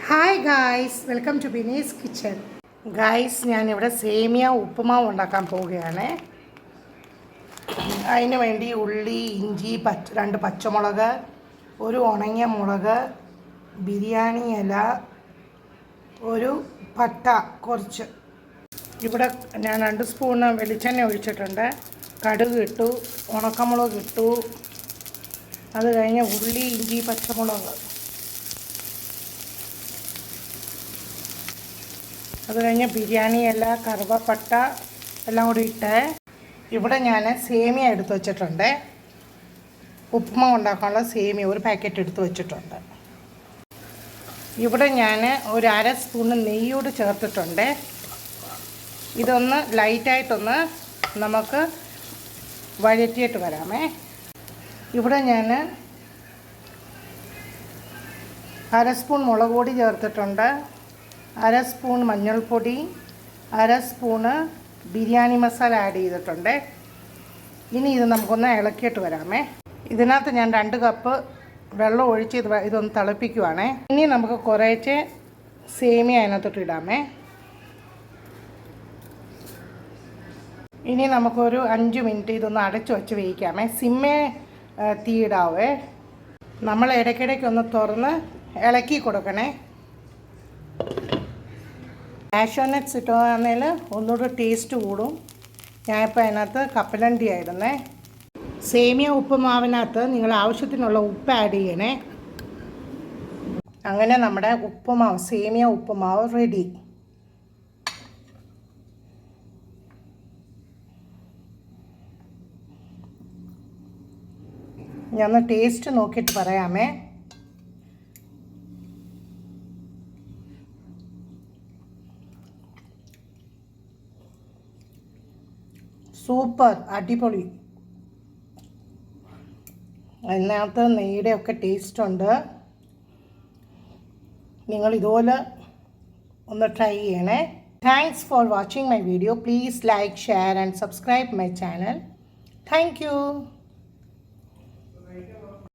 Hi guys, welcome to Bini's kitchen. Guys, ഞാനിവിടെ സേമിയ ഉപ്പുമാവ് ഉണ്ടാക്കാൻ പോവുകയാണ്. അതിന് വേണ്ടി ഉള്ളി, ഇഞ്ചി, രണ്ട് പച്ചമുളക്, ഒരു ഉണങ്ങിയ മുളക്, ബിരിയാണി ഇല, ഒരു പട്ട കുറച്ച്. ഇവിടെ ഞാൻ 2 സ്പൂണ് വെളിച്ചെണ്ണ ഒഴിച്ചിട്ടുണ്ട്. കടുക് ഇട്ടു, ഉണക്കമുളക് ഇട്ടു, അത് കഴിഞ്ഞ് ഉള്ളി, ഇഞ്ചി, പച്ചമുളക്, അത് കഴിഞ്ഞ് ബിരിയാണി ഇല, കറുവപ്പട്ട എല്ലാം കൂടി ഇട്ട് ഇവിടെ ഞാൻ സേമിയ എടുത്ത് വെച്ചിട്ടുണ്ട്. ഉപ്പുമാവ് ഉണ്ടാക്കാനുള്ള സേമിയ ഒരു പാക്കറ്റ് എടുത്ത് വെച്ചിട്ടുണ്ട്. ഇവിടെ ഞാൻ ഒരു 1/2 സ്പൂണ് നെയ്യോട് ചേർത്തിട്ടുണ്ട്. ഇതൊന്ന് ലൈറ്റായിട്ടൊന്ന് നമുക്ക് വഴറ്റിയിട്ട് വരാമേ. ഇവിടെ ഞാൻ 1/2 സ്പൂൺ മുളക് പൊടി ചേർത്തിട്ടുണ്ട്, 1/2 സ്പൂൺ മഞ്ഞൾപ്പൊടി, 1/2 സ്പൂണ് ബിരിയാണി മസാല ആഡ് ചെയ്തിട്ടുണ്ട്. ഇനി ഇത് നമുക്കൊന്ന് ഇളക്കിയിട്ട് വരാമേ. ഇതിനകത്ത് ഞാൻ 2 കപ്പ് വെള്ളം ഒഴിച്ച് ഇതൊന്ന് തിളപ്പിക്കുവാണേ. ഇനി നമുക്ക് കുറേശ്ശെ സേമിയ അതിനകത്തോട്ട് ഇടാമേ. ഇനി നമുക്കൊരു 5 മിനിറ്റ് ഇതൊന്ന് അടച്ചു വെച്ച് വേവിക്കാമേ. സിമ്മേ തീയിടാവേ. നമ്മൾ ഇടയ്ക്കിടയ്ക്കൊന്ന് തുറന്ന് ഇളക്കി കൊടുക്കണേ. കാഷ്യൂ നട്ട്സ് ഇട്ടാൽ ഒന്നുകൂടി ടേസ്റ്റ് കൂടും. ഞാനിപ്പോൾ അതിനകത്ത് കപ്പലണ്ടി ആയിരുന്നേ. സേമിയ ഉപ്പുമാവിനകത്ത് നിങ്ങൾ ആവശ്യത്തിനുള്ള ഉപ്പ് ആഡ് ചെയ്യണേ. അങ്ങനെ നമ്മുടെ ഉപ്പുമാവ്, സേമിയ ഉപ്പുമാവ് റെഡി. ഞാൻ ടേസ്റ്റ് നോക്കിയിട്ട് പറയാമേ. സൂപ്പർ, അടിപൊളി. അതിനകത്ത് നെയ്യുടെ ഒക്കെ ടേസ്റ്റ് ഉണ്ട്. നിങ്ങൾ ഇതുപോലെ ഒന്ന് ട്രൈ ചെയ്യണേ. Thanks for watching my video. Please like, share and subscribe my channel. Thank you.